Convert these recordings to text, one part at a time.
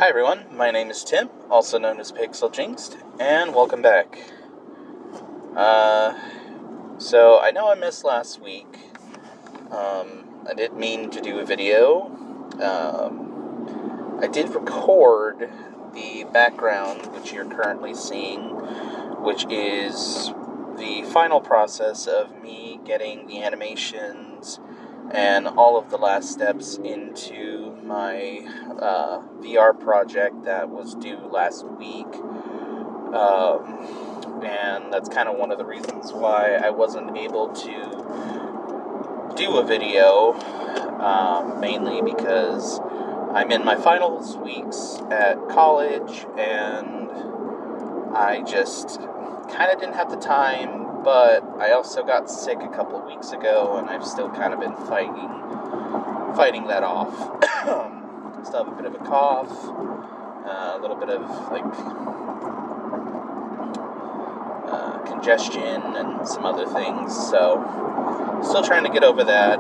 Hi everyone, my name is Tim, also known as Pixel Jinxed, and welcome back. So I know I missed last week. I did mean to do a video. I did record the background, which you're currently seeing, which is the final process of me getting the animations and all of the last steps into my VR project that was due last week. And that's kind of one of the reasons why I wasn't able to do a video, mainly because I'm in my finals weeks at college, and I just kind of didn't have the time, but I also got sick a couple of weeks ago, and I've still kind of been fighting that off. Still have a bit of a cough, a little bit of congestion and some other things, so still trying to get over that.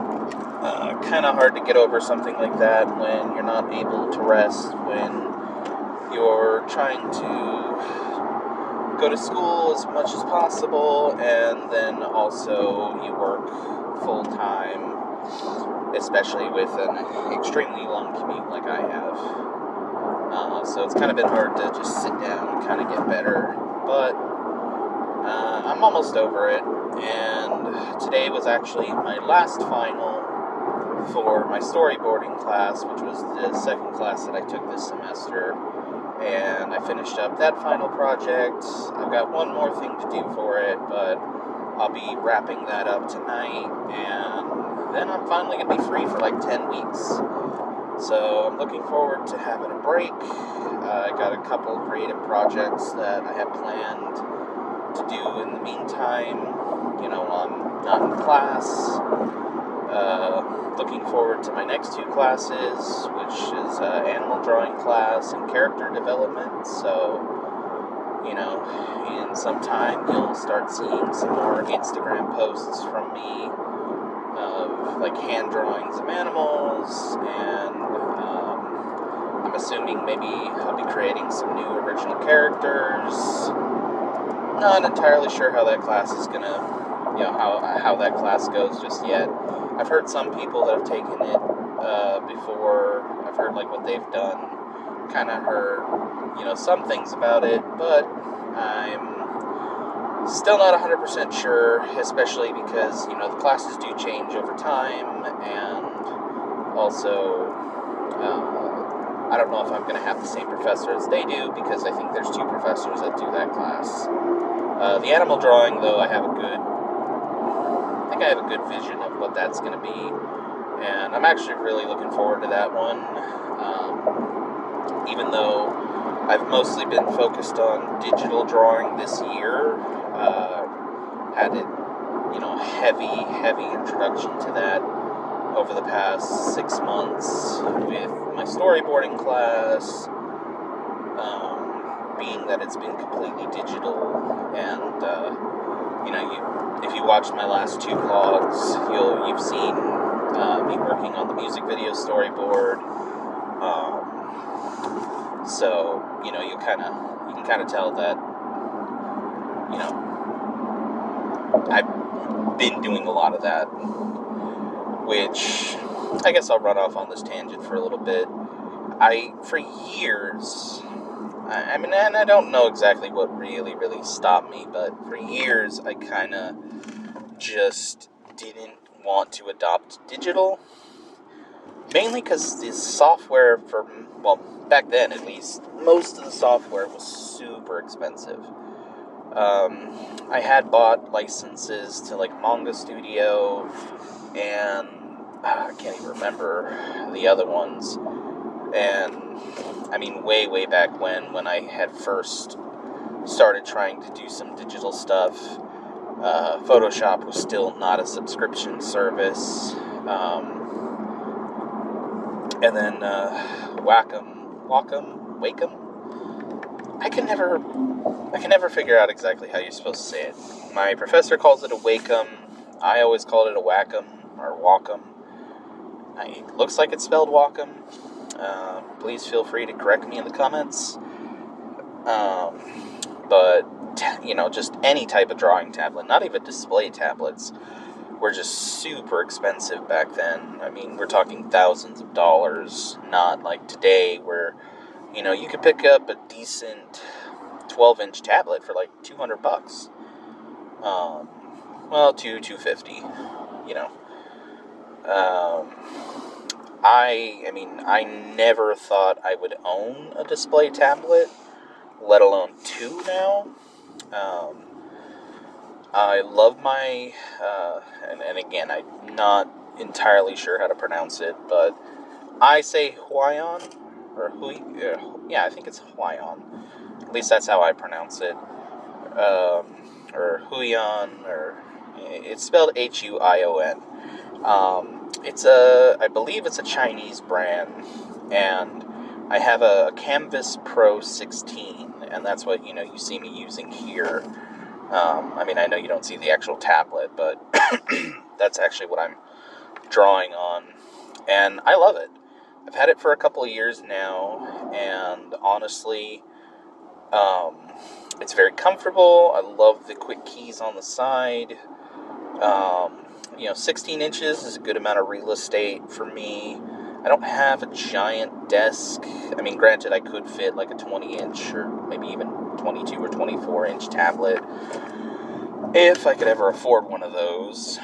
Kind of hard to get over something like that when you're not able to rest, when you're trying to go to school as much as possible, and then also you work full time, especially with an extremely long commute like I have. So it's kind of been hard to just sit down and kind of get better, but I'm almost over it, and today was actually my last final for my storyboarding class, which was the second class that I took this semester, and I finished up that final project. I've got one more thing to do for it, but I'll be wrapping that up tonight, and then I'm finally going to be free for like 10 weeks. So I'm looking forward to having a break. I got a couple of creative projects that I have planned to do in the meantime, I'm not in class. Looking forward to my next two classes, which is animal drawing class and character development. So, in some time you'll start seeing some more Instagram posts from me of hand drawings of animals, and I'm assuming maybe I'll be creating some new original characters. Not entirely sure how that class is gonna, how that class goes just yet. I've heard some people that have taken it before. I've heard what they've done. Kind of heard, some things about it, but I'm still not 100% sure, especially because, the classes do change over time, and also, I don't know if I'm going to have the same professor as they do, because I think there's two professors that do that class. The animal drawing, though, I think I have a good vision of what that's going to be, and I'm actually really looking forward to that one, even though I've mostly been focused on digital drawing this year. Had it, heavy introduction to that over the past 6 months with my storyboarding class, being that it's been completely digital, and if you watched my last two vlogs, you've seen me working on the music video storyboard. So you can kind of tell that I've been doing a lot of that, which I guess I'll run off on this tangent for a little bit. For years, and I don't know exactly what really stopped me, but for years I kind of just didn't want to adopt digital, mainly because the software back then at least, most of the software was super expensive. I had bought licenses to Manga Studio, and I can't even remember the other ones. And I mean, way back when I had first started trying to do some digital stuff, Photoshop was still not a subscription service. And then Wacom. I can never figure out exactly how you're supposed to say it. My professor calls it a Wacom. I always called it a Wacom or Wacom. It looks like it's spelled Wacom. please feel free to correct me in the comments. But, just any type of drawing tablet, not even display tablets, were just super expensive back then. I mean, we're talking thousands of dollars, not like today where, you could pick up a decent 12-inch tablet for like $200. $250, I never thought I would own a display tablet, let alone two now. I love my, and again, I'm not entirely sure how to pronounce it, but I say Huion, or yeah, I think it's Huion. At least that's how I pronounce it. Or Huion, or it's spelled Huion. I believe it's a Chinese brand, and I have a Canvas Pro 16, and that's what, you see me using here. I know you don't see the actual tablet, but that's actually what I'm drawing on, and I love it. I've had it for a couple of years now, and honestly, it's very comfortable. I love the quick keys on the side. 16 inches is a good amount of real estate for me. I don't have a giant desk. Granted, I could fit like a 20-inch or maybe even 22 or 24-inch tablet if I could ever afford one of those.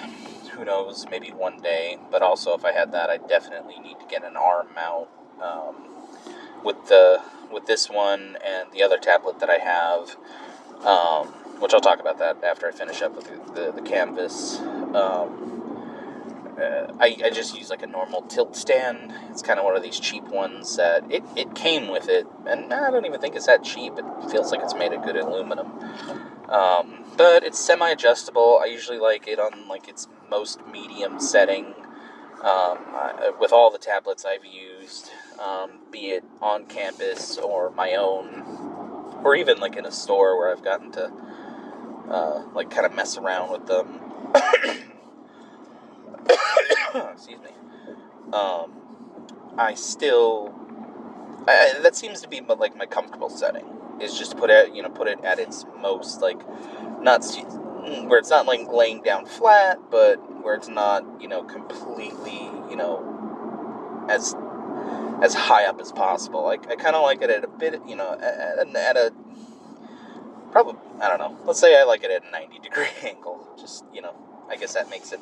Who knows, maybe one day. But also, if I had that, I definitely need to get an arm mount with this one and the other tablet that I have, which I'll talk about that after I finish up with the Canvas. I just use like a normal tilt stand. It's kind of one of these cheap ones that it came with it, and I don't even think it's that cheap. It feels like it's made of good aluminum. But it's semi-adjustable. I usually like it on like its most medium setting. With all the tablets I've used, be it on campus or my own, or even like in a store where I've gotten to kind of mess around with them. Excuse me. That seems to be like my comfortable setting, is just put it at its most, like, not where it's not like laying down flat, but where it's not, completely, as high up as possible. I kind of like it at a bit, at a, probably, I don't know, let's say I like it at a 90-degree angle. Just, I guess that makes it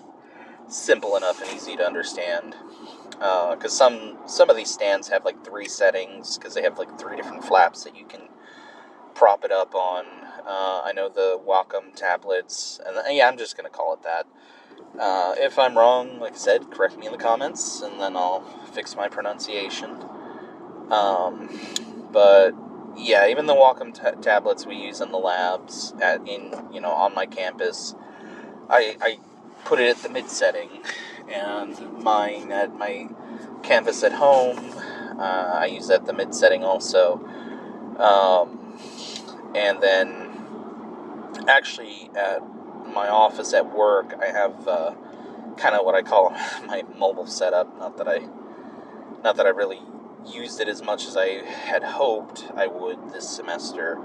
simple enough and easy to understand. Because some of these stands have like 3 settings, because they have like 3 different flaps that you can prop it up on. I know the Wacom tablets, and yeah, I'm just going to call it that. If I'm wrong, like I said, correct me in the comments, and then I'll fix my pronunciation. But yeah, even the Wacom tablets we use in the labs on my campus, I put it at the mid setting, and mine at my campus at home, I use at the mid setting also. And then actually at my office at work, I have kind of what I call my mobile setup. Not that I really used it as much as I had hoped I would this semester.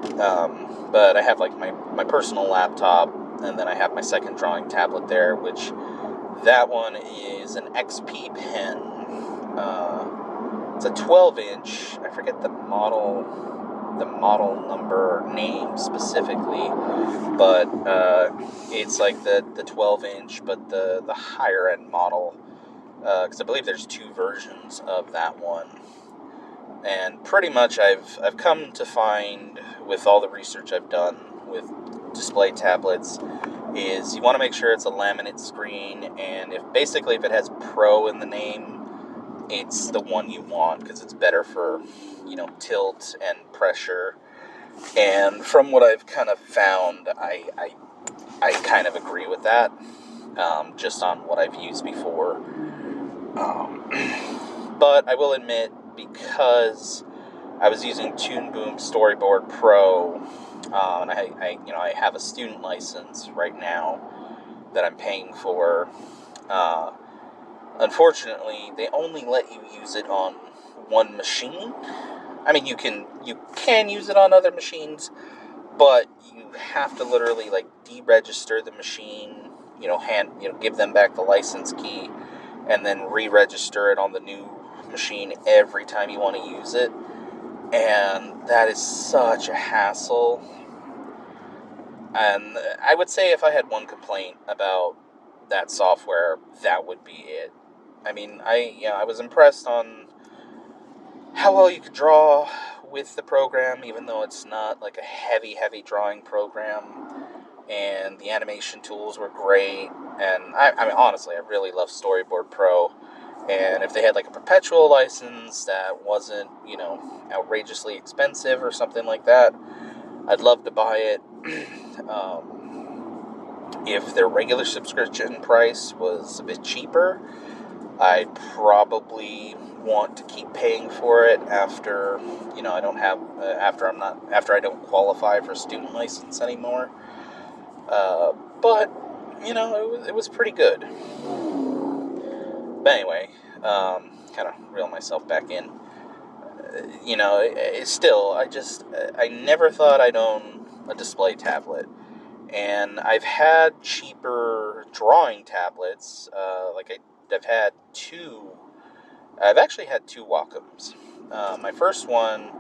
But I have like my personal laptop, and then I have my second drawing tablet there, which that one is an XP pen. It's a 12-inch. I forget the model number name specifically, but it's like the 12-inch, but the higher end model, because I believe there's 2 versions of that one. And pretty much I've come to find, with all the research I've done with display tablets, is you want to make sure it's a laminate screen, and if it has Pro in the name, it's the one you want, because it's better for, tilt and pressure. And from what I've kind of found, I kind of agree with that, just on what I've used before. But I will admit, because I was using Toon Boom Storyboard Pro, and I have a student license right now that I'm paying for. Unfortunately, they only let you use it on one machine. I mean, you can use it on other machines, but you have to literally like deregister the machine, give them back the license key, and then re-register it on the new machine every time you want to use it. And that is such a hassle. And I would say if I had one complaint about that software, that would be it. I mean, I was impressed on how well you could draw with the program, even though it's not like a heavy drawing program. And the animation tools were great. And I mean, honestly, I really love Storyboard Pro. And if they had like a perpetual license that wasn't, outrageously expensive or something like that, I'd love to buy it. If their regular subscription price was a bit cheaper, I'd probably want to keep paying for it after I don't qualify for student license anymore. But it was pretty good. But anyway, kind of reel myself back in. I never thought I'd own a display tablet. And I've had cheaper drawing tablets. I've actually had two Wacom's. My first one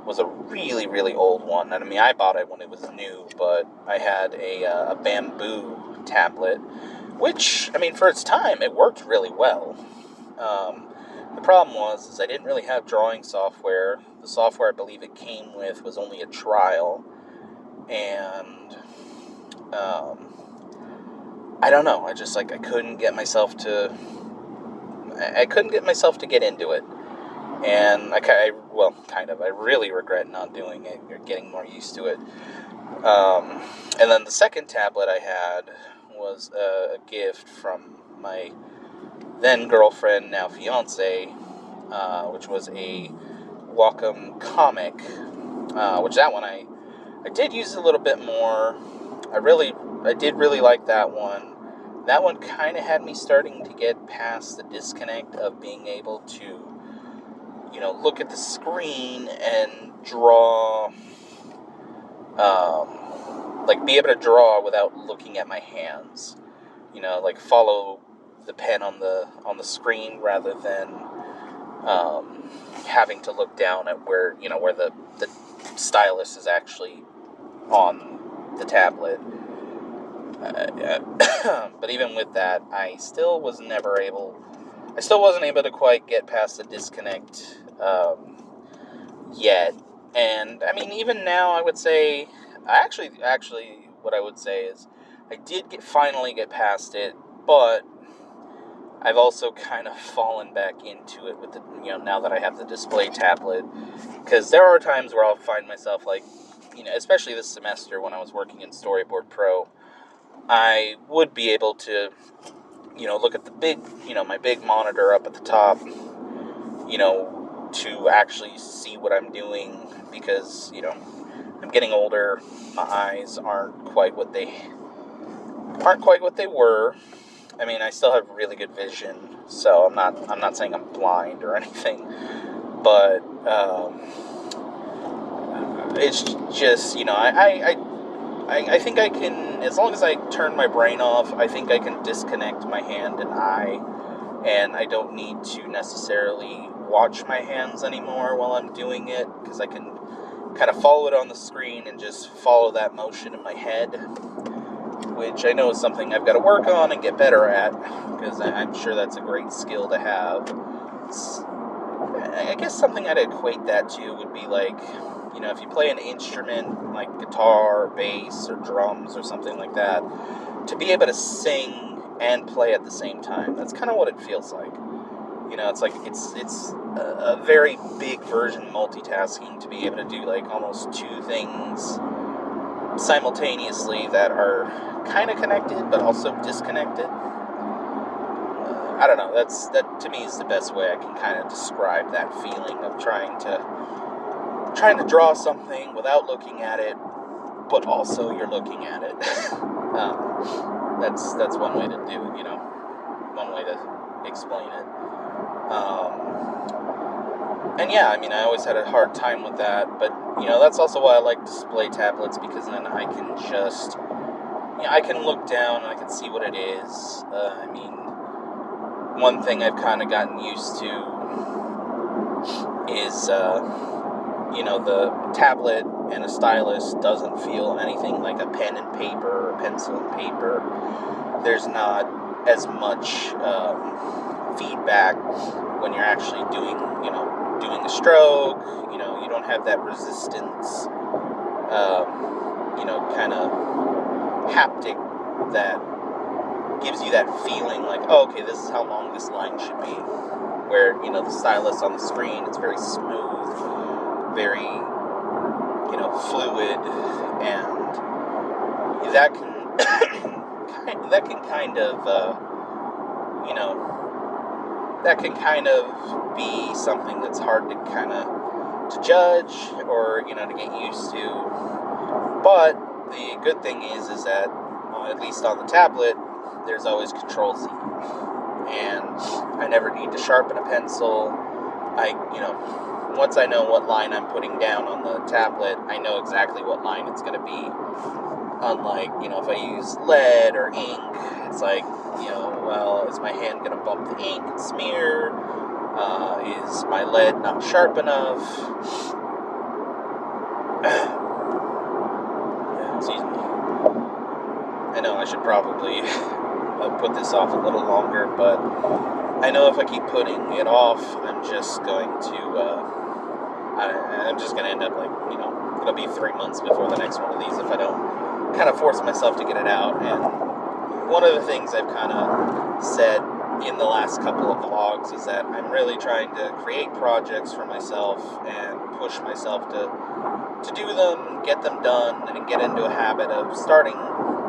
was a really, really old one. And I mean, I bought it when it was new, but I had a bamboo tablet, which, I mean, for its time, it worked really well. The problem was I didn't really have drawing software. The software I believe it came with was only a trial. And I don't know. I couldn't get myself to get into it. And I really regret not doing it or getting more used to it. And then the second tablet I had was a gift from my then girlfriend, now fiance, which was a Wacom Comic, which that one I did use a little bit more. I did really like that one. That one kind of had me starting to get past the disconnect of being able to, look at the screen and draw, be able to draw without looking at my hands. Follow the pen on the screen rather than having to look down at where the stylus is actually on the tablet. But even with that, I still wasn't able to quite get past the disconnect yet. And I mean, even now, I would say, what I would say is, I did finally get past it, but I've also kind of fallen back into it with the, now that I have the display tablet, because there are times where I'll find myself especially this semester when I was working in Storyboard Pro, I would be able to, look at the big, my big monitor up at the top, to actually see what I'm doing, because, I'm getting older, my eyes aren't quite what they were. I mean, I still have really good vision, so I'm not saying I'm blind or anything, but it's just, I think I can, as long as I turn my brain off, I think I can disconnect my hand and eye, and I don't need to necessarily watch my hands anymore while I'm doing it, because I can kind of follow it on the screen and just follow that motion in my head, which I know is something I've got to work on and get better at, because I'm sure that's a great skill to have. I guess something I'd equate that to would be like, if you play an instrument like guitar or bass or drums or something like that, to be able to sing and play at the same time. That's kind of what it feels like. It's like it's a very big version of multitasking, to be able to do like almost two things simultaneously that are kind of connected but also disconnected. I don't know. That to me is the best way I can kind of describe that feeling of trying to draw something without looking at it, but also you're looking at it. That's one way to do it. One way to explain it. And yeah, I mean, I always had a hard time with that, but, that's also why I like display tablets, because then I can just, I can look down and I can see what it is. I mean, one thing I've kind of gotten used to is, the tablet and a stylus doesn't feel anything like a pen and paper or pencil and paper. There's not as much feedback when you're actually doing a stroke. You don't have that resistance, kind of haptic that gives you that feeling like, oh, okay, this is how long this line should be. Where, the stylus on the screen, it's very smooth, very, fluid, and that can kind of be something that's hard to judge or, to get used to. But the good thing is that, at least on the tablet, there's always Control-Z. And I never need to sharpen a pencil. Once I know what line I'm putting down on the tablet, I know exactly what line it's going to be. Unlike, if I use lead or ink, it's like, well, is my hand going to bump the ink and smear? Is my lead not sharp enough? Excuse me. I know I should probably put this off a little longer, but I know if I keep putting it off, I'm just going to end up it'll be 3 months before the next one of these if I don't kind of force myself to get it out. And one of the things I've kind of said in the last couple of vlogs is that I'm really trying to create projects for myself and push myself to do them, get them done, and get into a habit of starting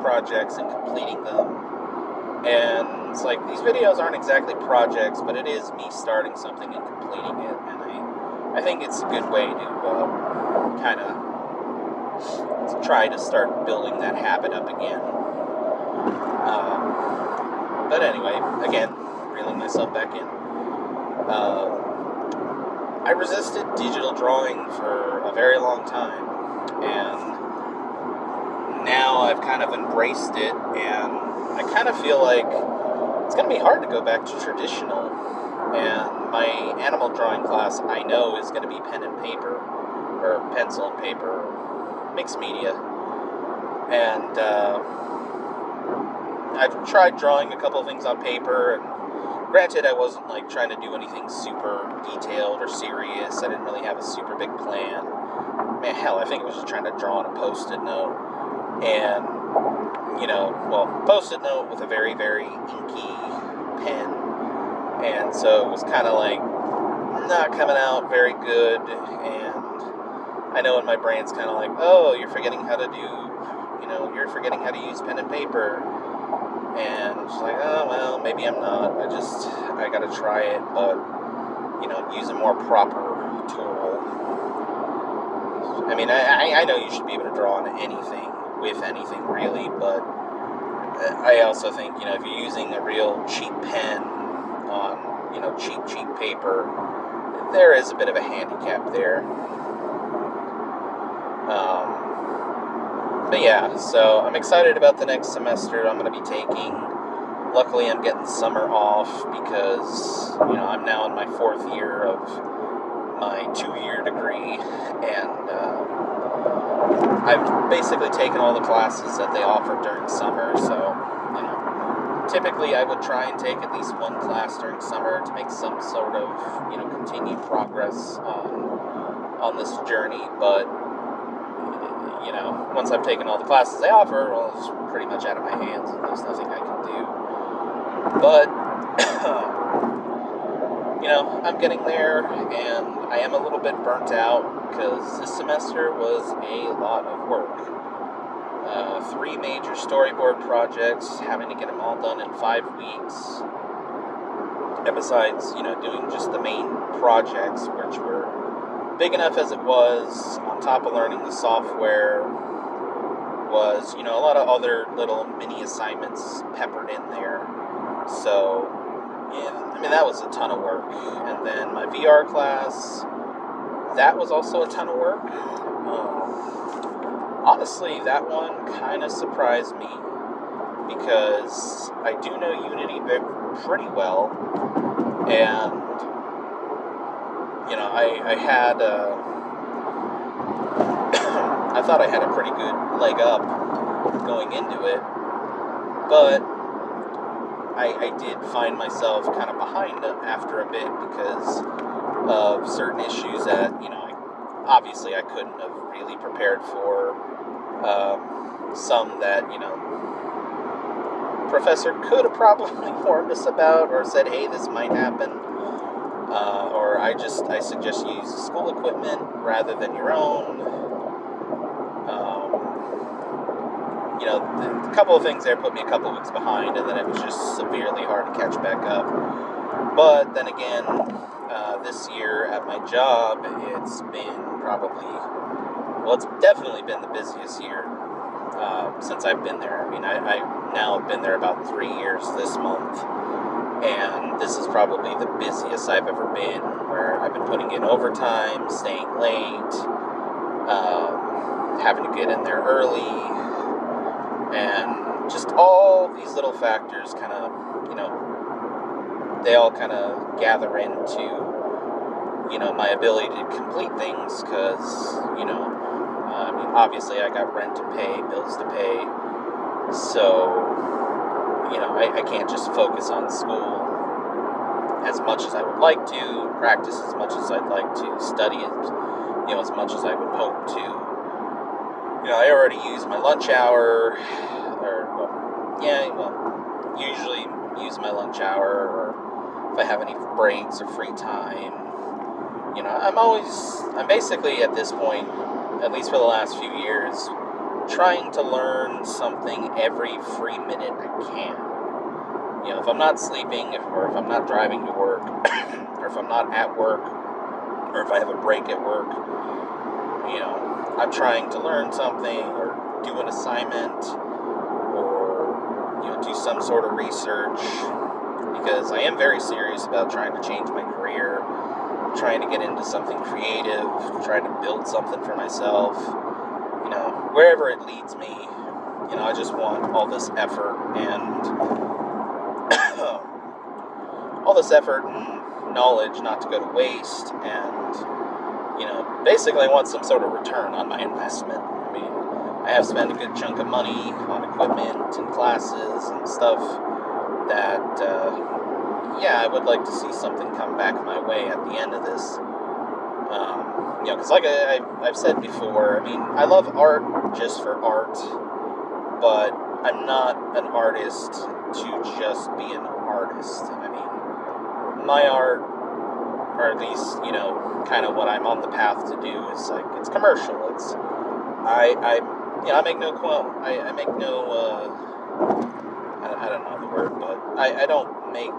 projects and completing them. And it's like, these videos aren't exactly projects, but it is me starting something and completing it. And I think it's a good way to kind of try to start building that habit up again. But anyway, again, reeling myself back in. I resisted digital drawing for a very long time, and now I've kind of embraced it, and I kind of feel like it's going to be hard to go back to traditional. And my animal drawing class, I know, is going to be pen and paper, or pencil and paper, mixed media. And I've tried drawing a couple of things on paper, and granted, I wasn't trying to do anything super detailed or serious. I didn't really have a super big plan. Man, hell, I think I was just trying to draw on a Post-it note. And, Post-it note with a very, very inky pen. And so it was kind of not coming out very good. And I know in my brain's kind of like, oh, you're forgetting how to use pen and paper. And it's like, oh, well, maybe I'm not. I gotta try it, but, use a more proper tool. I mean, I know you should be able to draw on anything, with anything, really, but I also think, if you're using a real cheap pen on, cheap paper, there is a bit of a handicap there. But yeah, so I'm excited about the next semester I'm going to be taking. Luckily, I'm getting summer off because, I'm now in my 4th year of my 2-year degree, and I've basically taken all the classes that they offer during summer, so, typically I would try and take at least one class during summer to make some sort of, continued progress on this journey, but once I've taken all the classes they offer, well, it's pretty much out of my hands, and there's nothing I can do. But, I'm getting there, and I am a little bit burnt out, because this semester was a lot of work. 3 major storyboard projects, having to get them all done in 5 weeks. And besides, doing just the main projects, which were big enough as it was, on top of learning the software, was, a lot of other little mini assignments peppered in there. So, yeah, I mean, that was a ton of work. And then my VR class, that was also a ton of work. Honestly, that one kind of surprised me because I do know Unity pretty well, and I had I thought I had a pretty good leg up going into it, but I did find myself kind of behind after a bit because of certain issues that obviously I couldn't have really prepared for. Some that professor could have probably warned us about or said, hey, this might happen. Or I suggest you use school equipment rather than your own. A couple of things there put me a couple weeks behind, and then it was just severely hard to catch back up. But then again, this year at my job, it's been it's definitely been the busiest year since I've been there. I mean, I now have been there about 3 years this month, and this is probably the busiest I've ever been, where I've been putting in overtime, staying late, having to get in there early, and just all these little factors kind of, they all kind of gather into, my ability to complete things, because, I mean, obviously I got rent to pay, bills to pay, so, I can't just focus on school as much as I would like to, practice as much as I'd like to, study as much as I would hope to. I already use my lunch hour, usually use my lunch hour, or if I have any breaks or free time. I'm basically at this point, at least for the last few years, trying to learn something every free minute I can. If I'm not sleeping, or if I'm not driving to work, or if I'm not at work, or if I have a break at work, I'm trying to learn something, or do an assignment, or, do some sort of research, because I am very serious about trying to change my career, trying to get into something creative, trying to build something for myself, wherever it leads me. I just want all this effort and knowledge not to go to waste, and basically I want some sort of return on my investment. I mean, I have spent a good chunk of money on equipment and classes and stuff that I would like to see something come back my way at the end of this. Because like I've said before, I mean, I love art just for art, but I'm not an artist to just be an artist. I mean, my art, or at least, kind of what I'm on the path to do, is like, it's commercial. It's, I make no I make no, I don't know the word, but I don't make,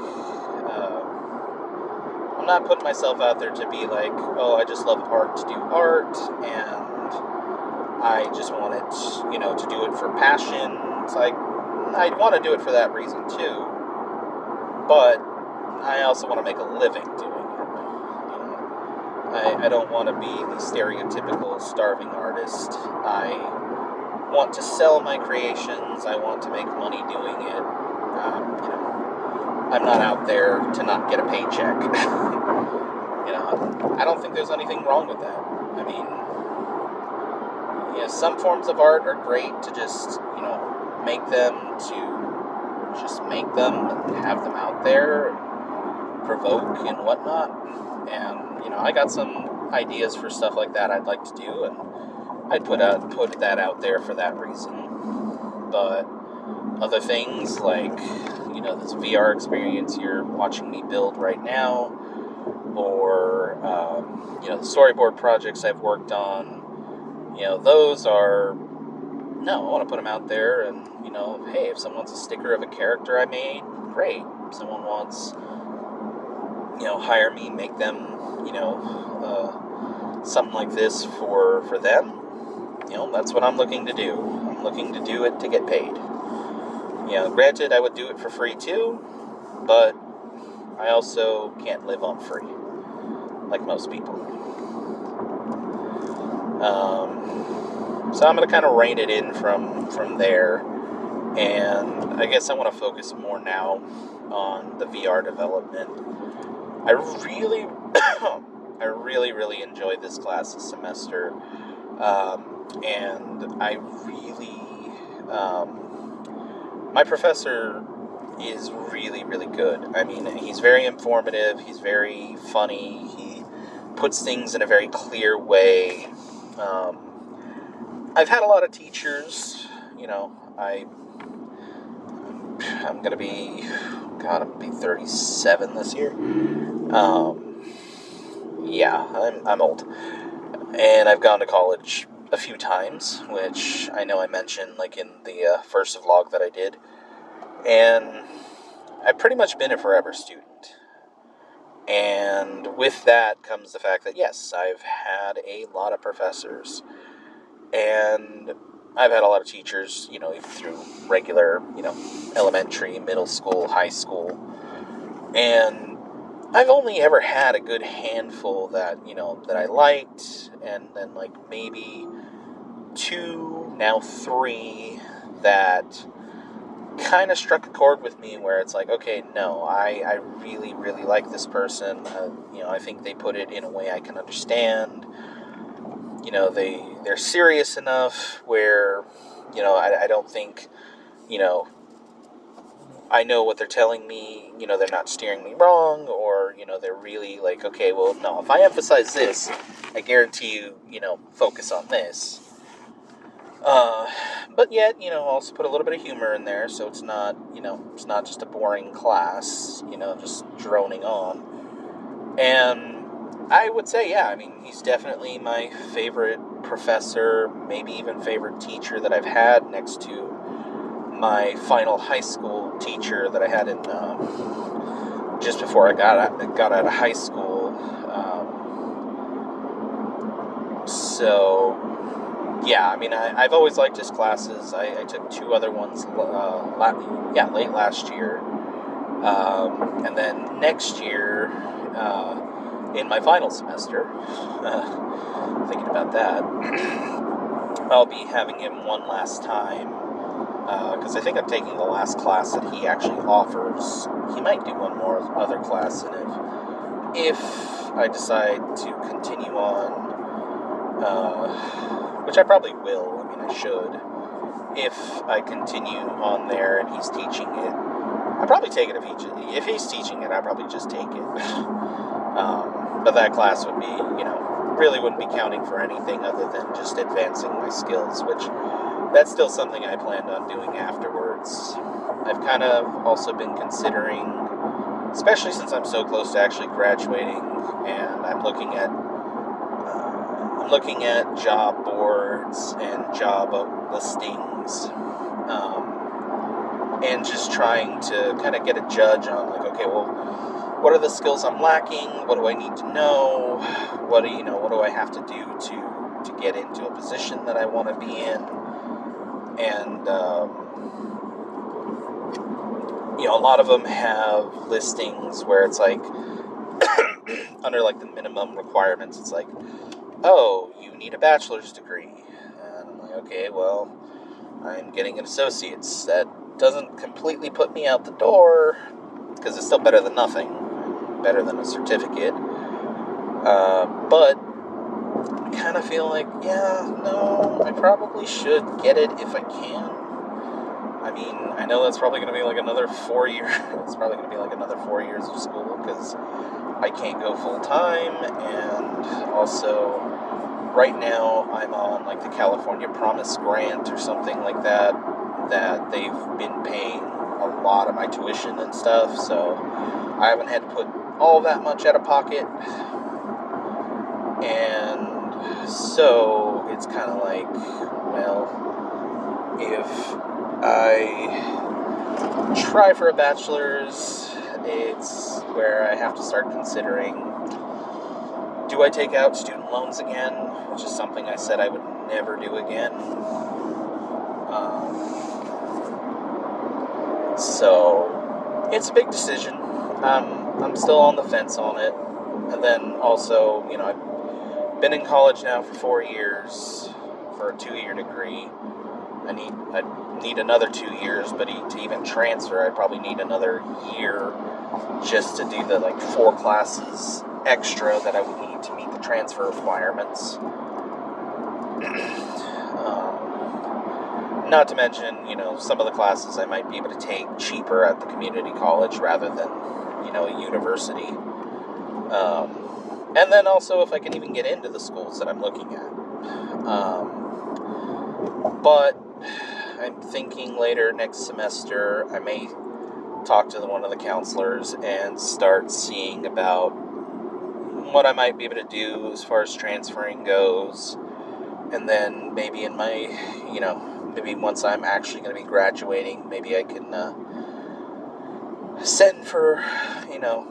I'm not putting myself out there to be like, oh, I just love art to do art, and I just want it, to do it for passion. It's like, I want to do it for that reason too, but I also want to make a living doing it. I don't want to be the stereotypical starving artist. I want to sell my creations. I want to make money doing it. I'm not out there to not get a paycheck. I don't think there's anything wrong with that. I mean, some forms of art are great to just, make them and have them out there, and provoke and whatnot. And, I got some ideas for stuff like that I'd like to do, and I'd put that out there for that reason. But other things like, this VR experience you're watching me build right now, or, the storyboard projects I've worked on, those are, no, I want to put them out there, and, hey, if someone wants a sticker of a character I made, great. If someone wants, hire me, make them, something like this for them, that's what I'm looking to do. I'm looking to do it to get paid. Granted, I would do it for free too, but, I also can't live on free, like most people. So I'm going to kind of rein it in from there. And I guess I want to focus more now on the VR development. I really, I really enjoyed this class this semester. And I really, my professor is really good. I mean, he's very informative, he's very funny, he puts things in a very clear way. I've had a lot of teachers, I'm gonna be 37 this year. I'm old. And I've gone to college a few times, which I know I mentioned like in the first vlog that I did. And I've pretty much been a forever student. And with that comes the fact that, yes, I've had a lot of professors. And I've had a lot of teachers, even through regular, elementary, middle school, high school. And I've only ever had a good handful that I liked, and then like maybe 2, now 3 that kind of struck a chord with me where it's like, okay, no, I really like this person. I think they put it in a way I can understand. They're serious enough where, I don't think, I know what they're telling me, they're not steering me wrong, or, they're really like, okay, well, no, if I emphasize this, I guarantee you, focus on this. But yet, also put a little bit of humor in there, so it's not, it's not just a boring class, just droning on. And I would say, yeah, I mean, he's definitely my favorite professor, maybe even favorite teacher that I've had, next to my final high school teacher that I had in just before I got out of high school. So yeah, I mean, I've always liked his classes. I took 2 other ones late last year, and then next year in my final semester, thinking about that, I'll be having him one last time. Because I think I'm taking the last class that he actually offers. He might do one more other class, and if I decide to continue on, which I probably will, I mean, I should, if I continue on there and he's teaching it, I'll probably take it if he's teaching it, I'll probably just take it. But that class would be, really wouldn't be counting for anything other than just advancing my skills, which that's still something I planned on doing afterwards. I've kind of also been considering, especially since I'm so close to actually graduating, and I'm looking at job boards and job listings, and just trying to kind of get a judge on, like, okay, well, what are the skills I'm lacking? What do I need to know? What do I have to do to get into a position that I want to be in? And, a lot of them have listings where it's like, under like the minimum requirements, it's like, oh, you need a bachelor's degree. And I'm like, okay, well, I'm getting an associate's. That doesn't completely put me out the door, because it's still better than nothing, better than a certificate. But I kind of feel like, yeah, no, I probably should get it if I can. I mean, I know that's probably going to be like another 4 years. It's probably going to be like another 4 years of school, because I can't go full time, and also right now I'm on like the California Promise Grant or something like that they've been paying a lot of my tuition and stuff, so I haven't had to put all that much out of pocket. And so it's kind of like, well, if I try for a bachelor's, it's where I have to start considering, do I take out student loans again, which is something I said I would never do again. So it's a big decision. I'm I'm still on the fence on it. And then also, I've been in college now for 4 years for a 2-year degree. I need another 2 years, but to even transfer, I probably need another year just to do the 4 classes extra that I would need to meet the transfer requirements. Not to mention, some of the classes I might be able to take cheaper at the community college rather than, a university. And then also if I can even get into the schools that I'm looking at. But I'm thinking later next semester I may talk to one of the counselors and start seeing about what I might be able to do as far as transferring goes. And then maybe in my, maybe once I'm actually going to be graduating, maybe I can send for,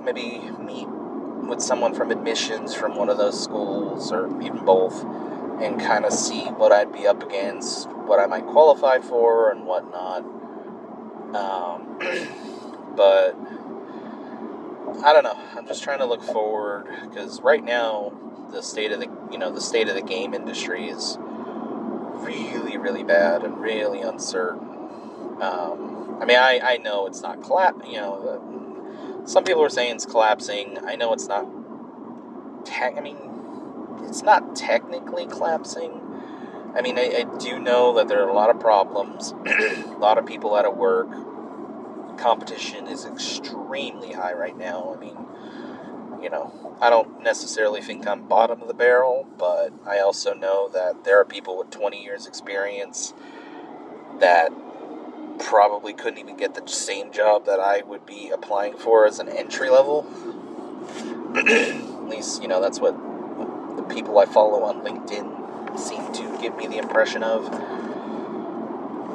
maybe meet with someone from admissions from one of those schools or even both and kind of see what I'd be up against, what I might qualify for and whatnot. But I don't know. I'm just trying to look forward because right now the state of the game industry is really, really bad and really uncertain. I know it's not some people are saying it's collapsing. I know it's not. It's not technically collapsing. I do know that there are a lot of problems, a lot of people out of work. Competition is extremely high right now. I don't necessarily think I'm bottom of the barrel, but I also know that there are people with 20 years experience that probably couldn't even get the same job that I would be applying for as an entry level. At least, that's what the people I follow on LinkedIn seem to give me the impression of.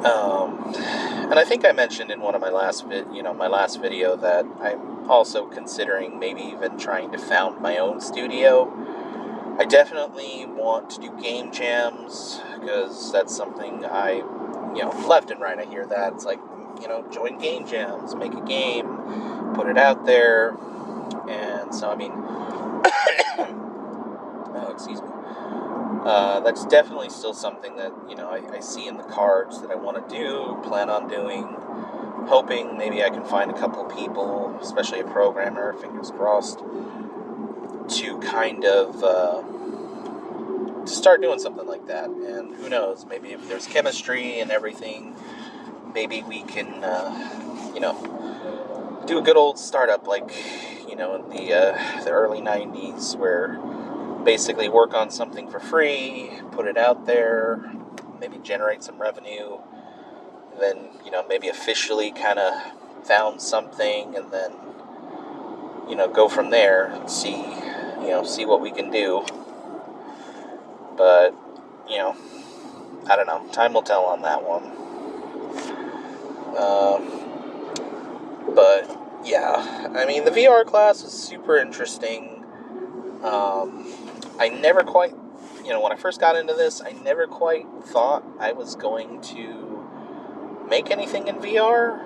And I think I mentioned in one of my last video that I'm also considering maybe even trying to found my own studio. I definitely want to do game jams because that's something I, left and right I hear that. It's like, join game jams, make a game, put it out there. And so, oh, excuse me. That's definitely still something that, I see in the cards that I want to do, plan on doing, hoping maybe I can find a couple people, especially a programmer, fingers crossed, to kind of to start doing something like that. And who knows, maybe if there's chemistry and everything, maybe we can, do a good old startup like, in the early 90s where basically work on something for free, put it out there, maybe generate some revenue, then, maybe officially kind of found something and then, go from there and see what we can do. But, I don't know. Time will tell on that one. But, yeah. The VR class is super interesting. I never quite, when I first got into this, I never quite thought I was going to make anything in VR.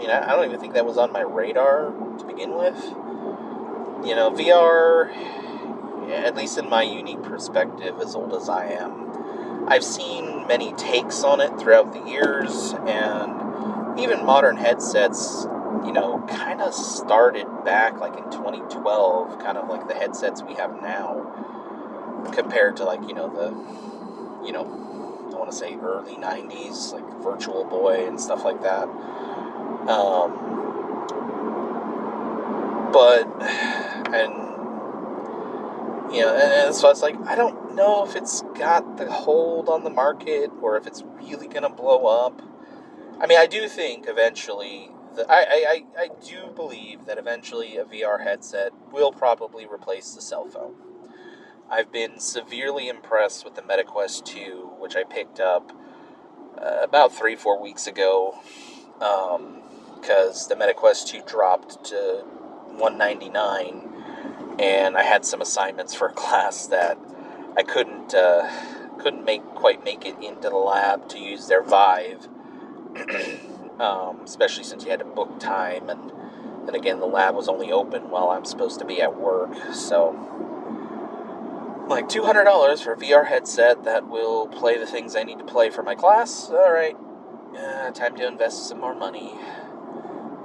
I don't even think that was on my radar to begin with. VR, at least in my unique perspective, as old as I am, I've seen many takes on it throughout the years, and even modern headsets, kind of started back like in 2012, kind of like the headsets we have now, compared to I want to say early 90s, like Virtual Boy and stuff like that. And so it's like, I don't know if it's got the hold on the market or if it's really going to blow up. I do think eventually, I do believe that eventually a VR headset will probably replace the cell phone. I've been severely impressed with the MetaQuest 2, which I picked up about 3-4 weeks ago, because the MetaQuest 2 dropped to $199, and I had some assignments for a class that I couldn't quite make it into the lab to use their Vive, especially since you had to book time and And again, the lab was only open while I'm supposed to be at work, so like $200 for a VR headset that will play the things I need to play for my class. All right, time to invest some more money.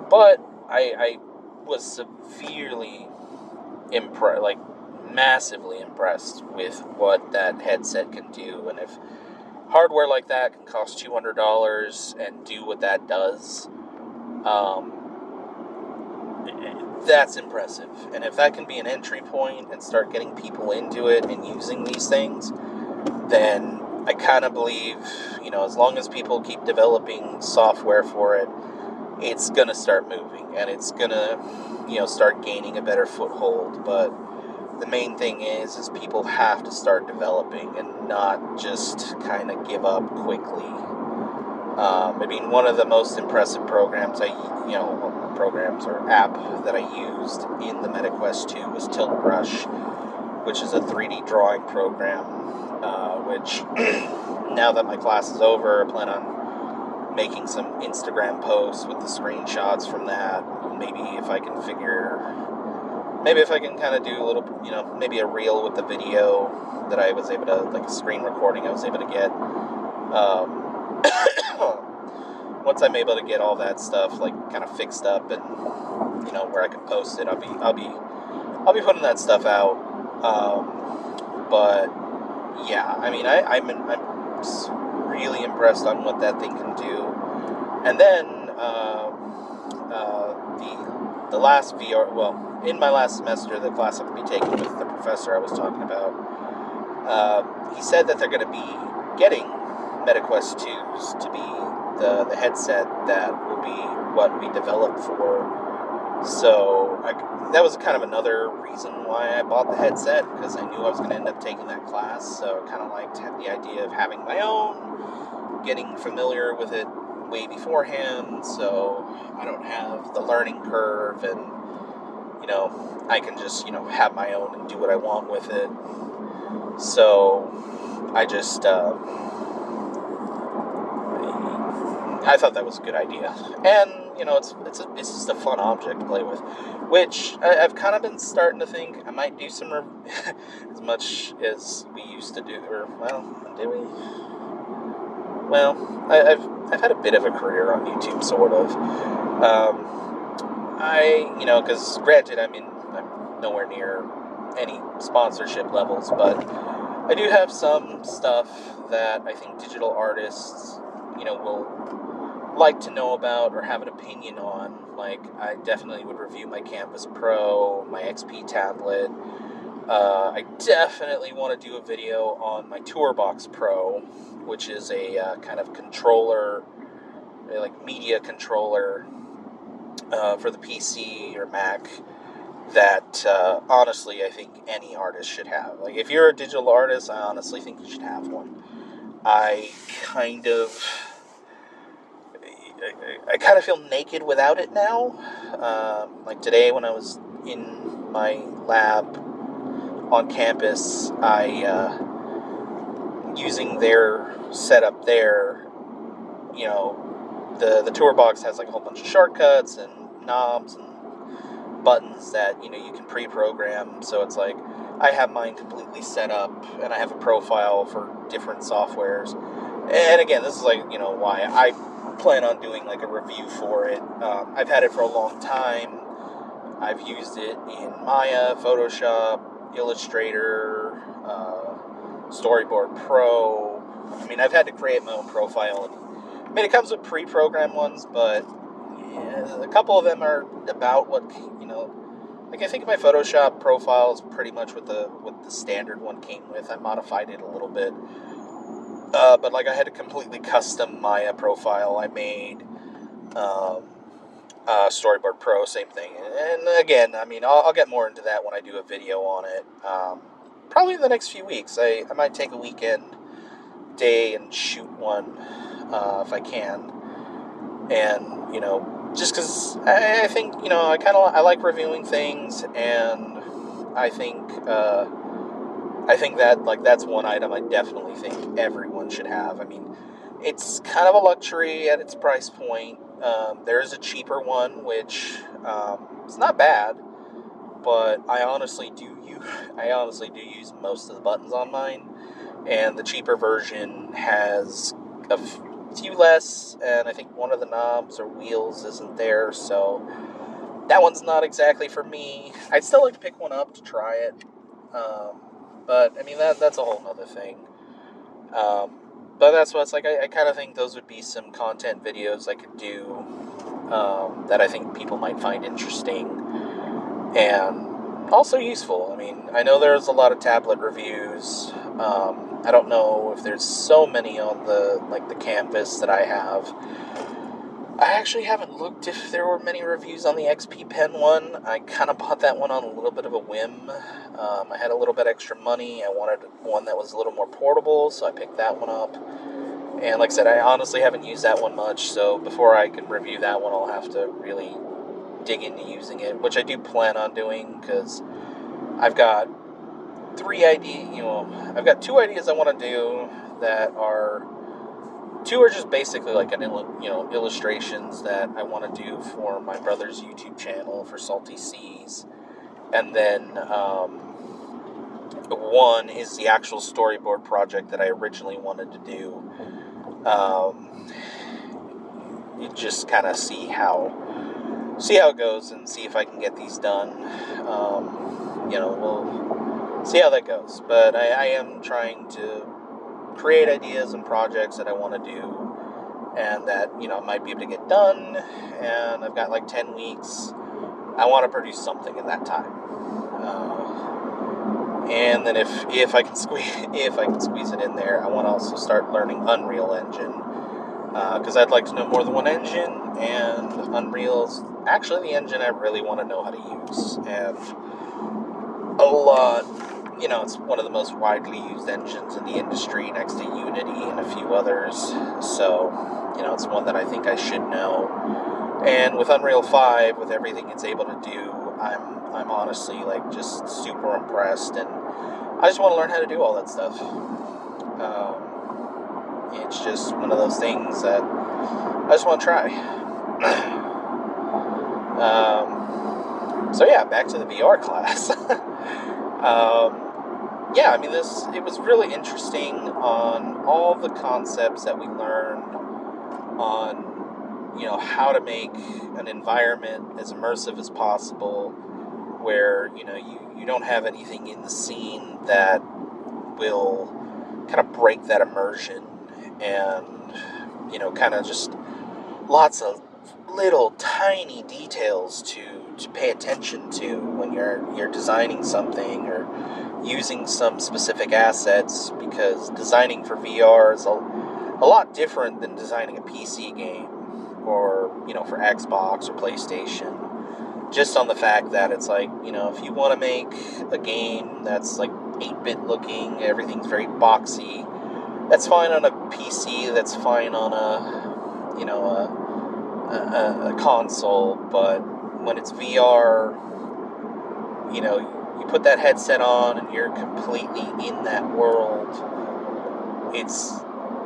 But I was severely impressed, like massively impressed with what that headset can do. And if hardware like that can cost $200 and do what that does, that's impressive. And if that can be an entry point and start getting people into it and using these things, then I kind of believe, as long as people keep developing software for it, it's going to start moving and it's going to, start gaining a better foothold. But the main thing is people have to start developing and not just kind of give up quickly. One of the most impressive programs or app that I used in the MetaQuest 2 was Tilt Brush, which is a 3D drawing program, which now that my class is over, I plan on making some Instagram posts with the screenshots from that. Maybe if I can kind of do a little, maybe a reel with the video that I was able to, like a screen recording I was able to get. Once I'm able to get all that stuff like kind of fixed up and where I can post it, I'll be putting that stuff out. But yeah, I'm really impressed on what that thing can do. And then the last VR, well, in my last semester, the class I'm going to be taking with the professor I was talking about, he said that they're going to be getting MetaQuest 2s to be the headset that will be what we develop for. So that was kind of another reason why I bought the headset, because I knew I was going to end up taking that class. So I kind of liked the idea of having my own, getting familiar with it way beforehand, so I don't have the learning curve, and I can just have my own and do what I want with it. So I just I thought that was a good idea. And, it's just a fun object to play with, which I've kind of been starting to think I might do some, as much as we used to do, or, well, did we? Well, I've had a bit of a career on YouTube, sort of. Because granted, I'm nowhere near any sponsorship levels, but I do have some stuff that I think digital artists, will like to know about or have an opinion on. Like, I definitely would review my Canvas Pro, my XP tablet. I definitely want to do a video on my TourBox Pro, which is a kind of controller, like media controller for the PC or Mac that honestly I think any artist should have. Like, if you're a digital artist, I honestly think you should have one. I kind of feel naked without it now. Like today when I was in my lab on campus, using their setup there, the TourBox has like a whole bunch of shortcuts and knobs and buttons that, you can pre-program. So it's like, I have mine completely set up, and I have a profile for different softwares. And again, this is like, why I plan on doing like a review for it. I've had it for a long time. I've used it in Maya, Photoshop, Illustrator, Storyboard Pro. I've had to create my own profile. It comes with pre-programmed ones, but a couple of them are about what, like I think my Photoshop profile is pretty much what the standard one came with. I modified it a little bit. But like I had a completely custom Maya profile I made. Storyboard Pro, same thing. And again, I'll get more into that when I do a video on it. Probably in the next few weeks. I might take a weekend day and shoot one if I can. And, just because I think, I like reviewing things, and I think that, like, that's one item I definitely think everyone should have. It's kind of a luxury at its price point, There is a cheaper one, which it's not bad, but I honestly do use most of the buttons on mine, and the cheaper version has a few less, and I think one of the knobs or wheels isn't there, so that one's not exactly for me. I'd still like to pick one up to try it, but I mean that's a whole other thing. But that's what it's like. I kind of think those would be some content videos I could do that I think people might find interesting and also useful. I mean, I know there's a lot of tablet reviews. I don't know if there's so many on the Canvas that I have. I actually haven't looked if there were many reviews on the XP Pen one. I kind of bought that one on a little bit of a whim. I had a little bit extra money. I wanted one that was a little more portable, so I picked that one up. And like I said, I honestly haven't used that one much, so before I can review that one, I'll have to really dig into using it, which I do plan on doing, because I've got I've got 2 ideas I want to do that are... 2 are just basically like illustrations that I want to do for my brother's YouTube channel for Salty Seas, and then 1 is the actual storyboard project that I originally wanted to do. You just kind of see how it goes and see if I can get these done. We'll see how that goes. But I am trying to create ideas and projects that I want to do, and that, might be able to get done, and I've got like 10 weeks. I want to produce something in that time. And then if I can squeeze it in there, I want to also start learning Unreal Engine, because I'd like to know more than one engine, and Unreal's actually the engine I really want to know how to use, and a lot. It's one of the most widely used engines in the industry, next to Unity and a few others. So, it's one that I think I should know. And with Unreal 5, with everything it's able to do, I'm honestly just super impressed, and I just want to learn how to do all that stuff. It's just one of those things that I just want to try. So yeah, back to the VR class. It was really interesting on all the concepts that we learned on, how to make an environment as immersive as possible, where, you don't have anything in the scene that will kind of break that immersion, and, kind of just lots of little tiny details to pay attention to when you're designing something or using some specific assets, because designing for VR is a lot different than designing a PC game or, for Xbox or PlayStation. Just on the fact that it's if you want to make a game that's 8-bit looking, everything's very boxy, that's fine on a PC, that's fine on a console, but when it's VR, you put that headset on and you're completely in that world. It's,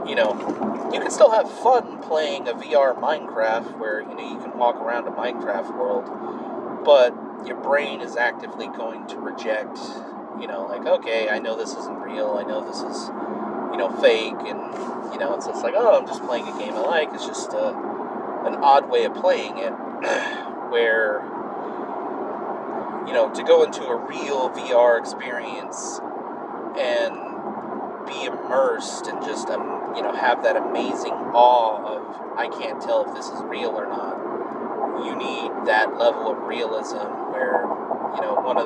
you can still have fun playing a VR Minecraft where, you can walk around a Minecraft world, but your brain is actively going to reject, okay, I know this isn't real, I know this is, fake, and, it's just I'm just playing a game I like. It's just an odd way of playing it, where, to go into a real VR experience and be immersed and just, have that amazing awe of, I can't tell if this is real or not. You need that level of realism where, one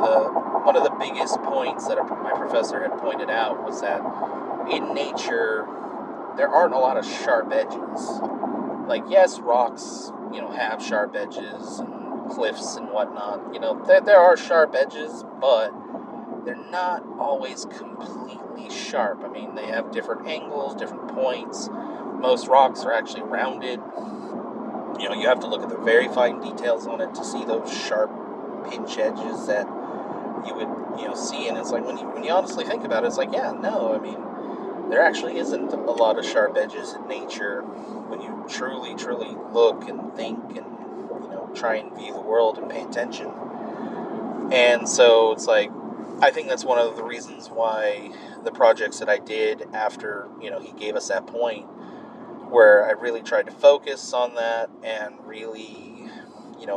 of the biggest points that my professor had pointed out was that in nature, there aren't a lot of sharp edges. Yes, rocks, have sharp edges, and cliffs and whatnot. There are sharp edges, but they're not always completely sharp. I mean, they have different angles, different points. Most rocks are actually rounded. You have to look at the very fine details on it to see those sharp pinch edges that you would, see. And it's when you honestly think about it, it's there actually isn't a lot of sharp edges in nature when you truly, truly look and think and, try and view the world and pay attention. And so it's like, I think that's one of the reasons why the projects that I did after, he gave us that point, where I really tried to focus on that and really,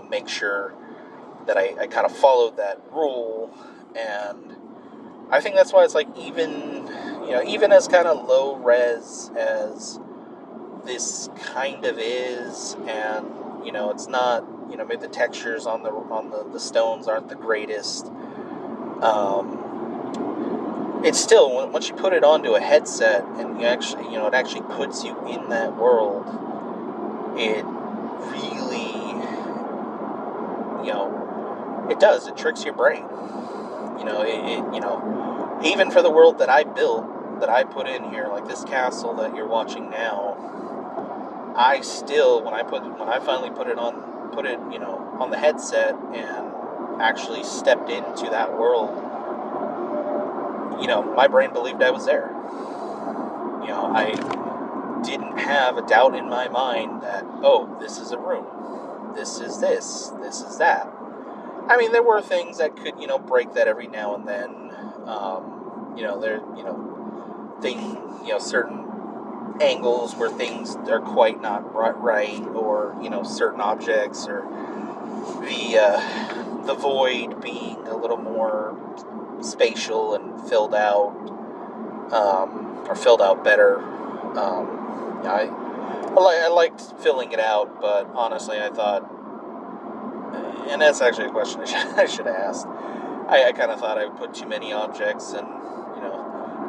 make sure that I kind of followed that rule. And I think that's why it's like, even as kind of low res as this kind of is, and it's not, maybe the textures on the stones aren't the greatest. It's still, once you put it onto a headset and you actually, it actually puts you in that world, it really, it does. It tricks your brain. Even for the world that I built, that I put in here, like this castle that you're watching now, I still, when I finally put it on the headset and actually stepped into that world, my brain believed I was there. I didn't have a doubt in my mind that, oh, this is a room, this is this is that. I mean, there were things that could, break that every now and then. Certain angles where things are quite not right, or, certain objects, or the void being a little more spatial and filled out, or filled out better. I liked filling it out, but honestly, I thought, and that's actually a question I should have asked. I kind of thought I would put too many objects, and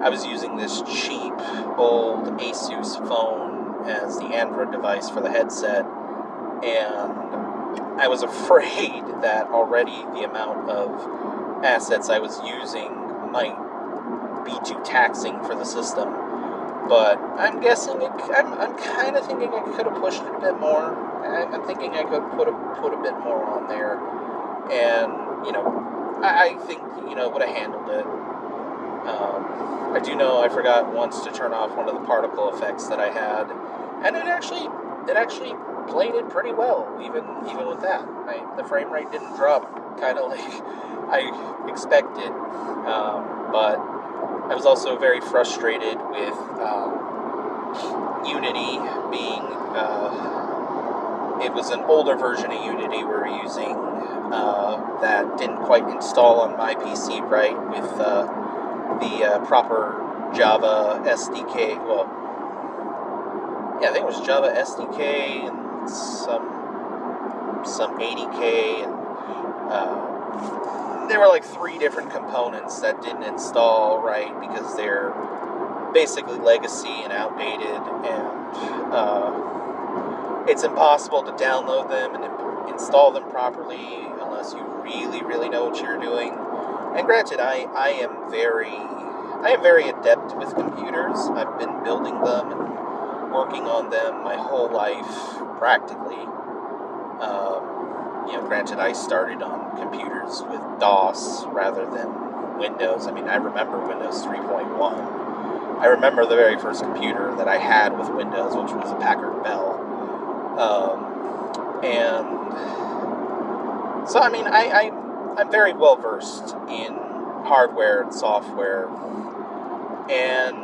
I was using this cheap old Asus phone as the Android device for the headset, and I was afraid that already the amount of assets I was using might be too taxing for the system. But I'm guessing I'm kind of thinking I could have pushed it a bit more. I'm thinking I could put a bit more on there, and I think would have handled it. I do know I forgot once to turn off one of the particle effects that I had, and it actually played it pretty well, even with that. The frame rate didn't drop, kind of like I expected, but I was also very frustrated with Unity being, it was an older version of Unity we were using that didn't quite install on my PC right with the proper Java SDK. Well, yeah, I think it was Java SDK and some ADK, and there were like 3 different components that didn't install right because they're basically legacy and outdated, and it's impossible to download them and install them properly unless you really, really know what you're doing. And granted, I am very adept with computers. I've been building them and working on them my whole life, practically. Granted, I started on computers with DOS rather than Windows. I mean, I remember Windows 3.1. I remember the very first computer that I had with Windows, which was a Packard Bell. And so, I mean, I'm very well versed in hardware and software. And,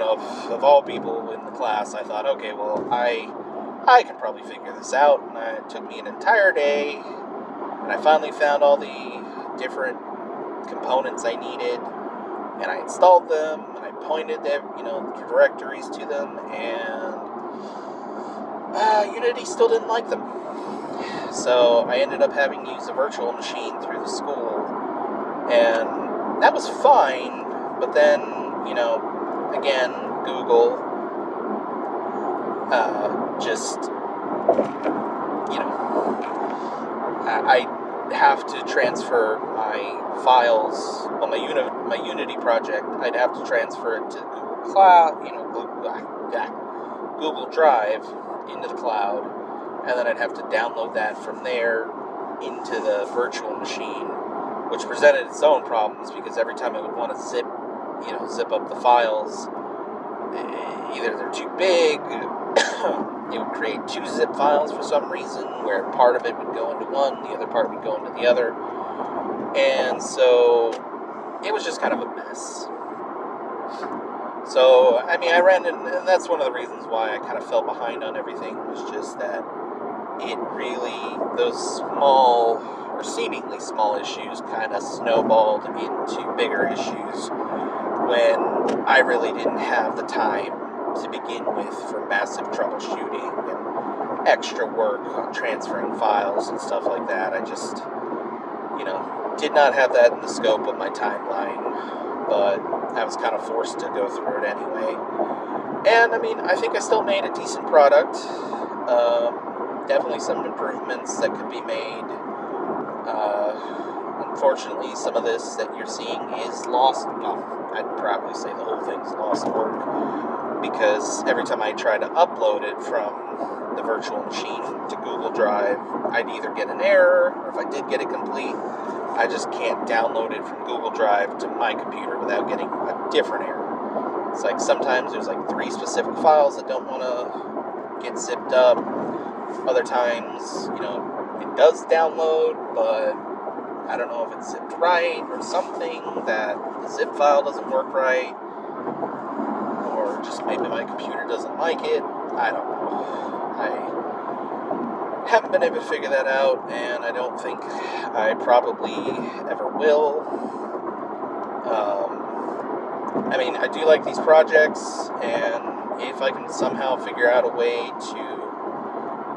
of all people in the class, I thought, okay, well, I can probably figure this out. And it took me an entire day, and I finally found all the different components I needed, and I installed them, and I pointed them, the directories to them, and Unity still didn't like them. So I ended up having to use a virtual machine through the school, and that was fine, but then, again, Google I have to transfer my files on my Unity project. I'd have to transfer it to Google Cloud, Google Drive into the cloud, and then I'd have to download that from there into the virtual machine, which presented its own problems because every time I would want to zip up the files, either they're too big, it would create 2 zip files for some reason, where part of it would go into one, the other part would go into the other. And so it was just kind of a mess. So, I mean, I ran in, and that's one of the reasons why I kind of fell behind on everything, was just that it really, those small, or seemingly small issues kind of snowballed into bigger issues when I really didn't have the time to begin with for massive troubleshooting and extra work on transferring files and stuff like that. I just, did not have that in the scope of my timeline, but I was kind of forced to go through it anyway. And, I mean, I think I still made a decent product. Definitely some improvements that could be made. Unfortunately, some of this that you're seeing is lost. Well, I'd probably say the whole thing's lost work, because every time I try to upload it from the virtual machine to Google Drive, I'd either get an error, or if I did get it complete, I just can't download it from Google Drive to my computer without getting a different error. It's like sometimes there's like 3 specific files that don't want to get zipped up. Other times, it does download, but I don't know if it's zipped right or something, that the zip file doesn't work right, or just maybe my computer doesn't like it. I don't know. I haven't been able to figure that out, and I don't think I probably ever will. I mean, I do like these projects, and if I can somehow figure out a way to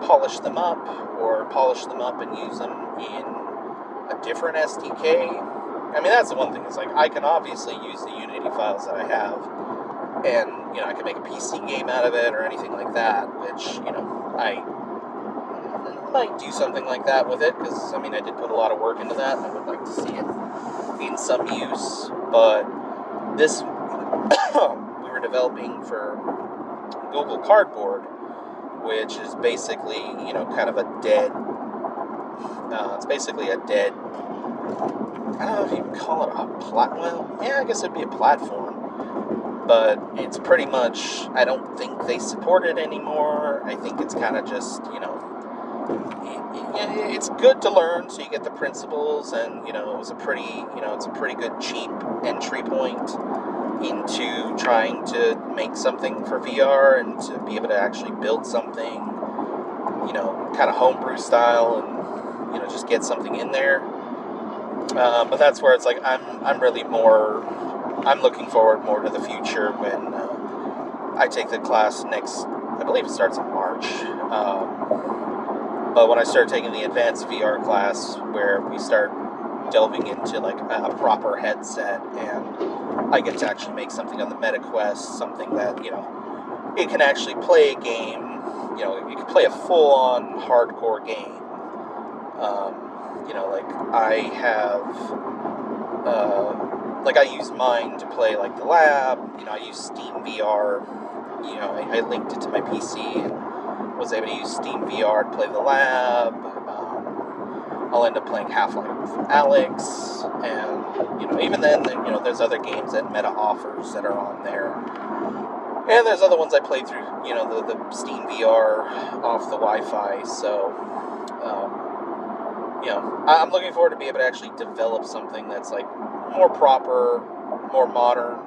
polish them up and use them in a different SDK. I mean, that's the one thing, is like, I can obviously use the Unity files that I have, and, I can make a PC game out of it or anything like that, which, I might do something like that with it, because, I mean, I did put a lot of work into that, and I would like to see it in some use. But this, we were developing for Google Cardboard, which is basically, kind of a dead, it's basically a dead, I don't know if you can call it a I guess it'd be a platform, but it's pretty much, I don't think they support it anymore. I think it's kind of just, it's good to learn, so you get the principles, and, it was a pretty, it's a pretty good cheap entry point into trying to make something for VR, and to be able to actually build something, kind of homebrew style, and, just get something in there. But that's where it's like, I'm looking forward more to the future when I take the class I believe it starts in March. But when I start taking the advanced VR class, where we start delving into like a proper headset, and I get to actually make something on the MetaQuest, something that, it can actually play a game, you can play a full-on hardcore game. Like I have, I use mine to play like the lab, I use Steam VR, I linked it to my PC and was able to use Steam VR to play the lab. I'll end up playing Half-Life Alyx, and, even then, there's other games that Meta offers that are on there. And there's other ones I play through, the Steam VR off the Wi-Fi, so, I'm looking forward to be able to actually develop something that's, like, more proper, more modern,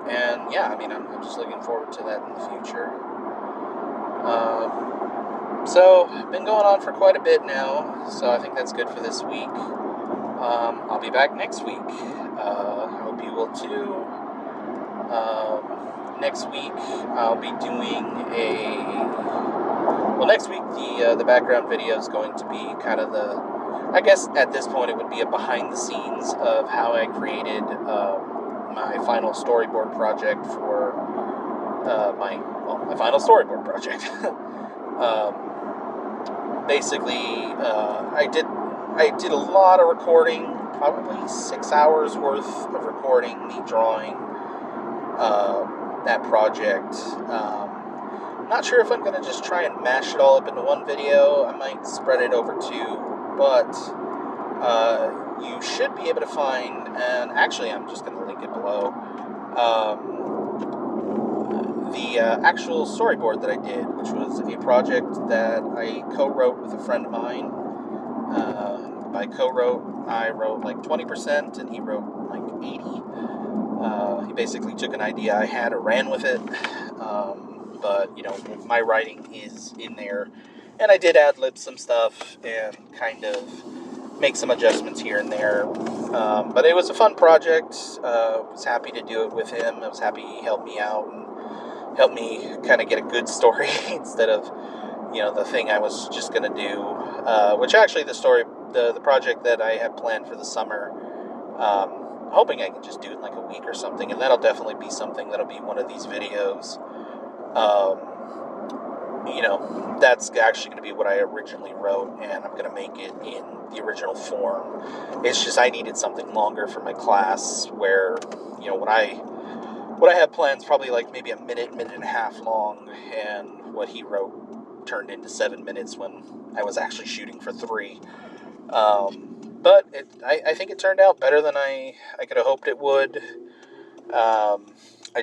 and, yeah, I mean, I'm just looking forward to that in the future. So, been going on for quite a bit now, so I think that's good for this week. I'll be back next week. Hope you will too. Next week, I'll be doing next week, the background video is going to be kind of I guess at this point it would be a behind the scenes of how I created my final storyboard project for my final storyboard project. Basically, I did a lot of recording, probably 6 hours worth of recording, me drawing that project. Not sure if I'm going to just try and mash it all up into one video. I might spread it over 2, but you should be able to find, and actually I'm just going to link it below, actual storyboard that I did, which was a project that I co-wrote with a friend of mine. By co-wrote, I wrote like 20% and he wrote like 80. He basically took an idea I had and ran with it. But, my writing is in there. And I did ad-lib some stuff and kind of make some adjustments here and there. But it was a fun project. Was happy to do it with him. I was happy he helped me out and helped me kind of get a good story instead of, the thing I was just going to do. Which actually the project that I had planned for the summer, hoping I can just do it in like a week or something. And that'll definitely be something that'll be one of these videos. That's actually going to be what I originally wrote, and I'm going to make it in the original form. It's just I needed something longer for my class where, what I had planned is probably like maybe a minute and a half long, and what he wrote turned into 7 minutes when I was actually shooting for 3. But I think it turned out better than I could have hoped it would. I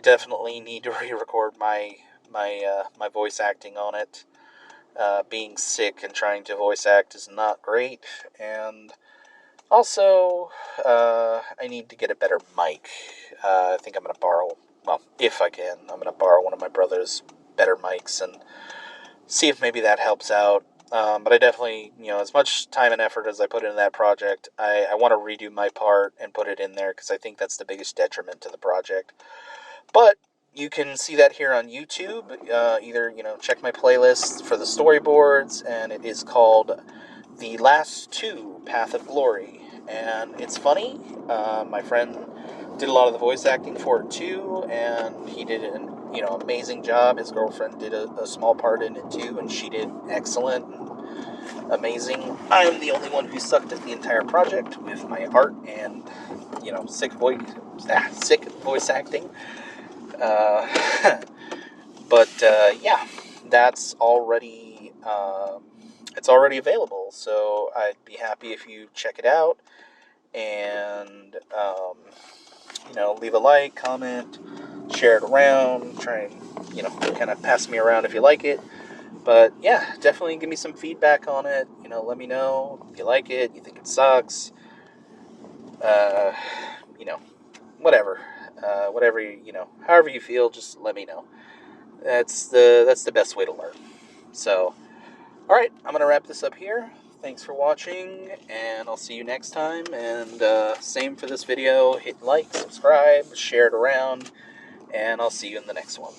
definitely need to re-record my voice acting on it. Being sick and trying to voice act is not great, and also I need to get a better mic. I think I'm going to borrow, if I can, I'm going to borrow one of my brother's better mics and see if maybe that helps out. But I definitely, as much time and effort as I put into that project, I want to redo my part and put it in there because I think that's the biggest detriment to the project. But you can see that here on YouTube. Either, check my playlist for the storyboards, and it is called The Last Two Path of Glory. And it's funny. My friend did a lot of the voice acting for it too, and he did an amazing job. His girlfriend did a small part in it too, and she did excellent and amazing. I'm the only one who sucked at the entire project with my art and sick voice acting. But yeah, that's already it's already available, so I'd be happy if you check it out and leave a like, comment, share it around, try and kind of pass me around if you like it. But yeah, definitely give me some feedback on it. Let me know if you like it, you think it sucks, whatever. Whatever however you feel, just let me know. That's the best way to learn. So, all right, I'm gonna wrap this up here. Thanks for watching, and I'll see you next time. And same for this video. Hit like, subscribe, share it around, and I'll see you in the next one.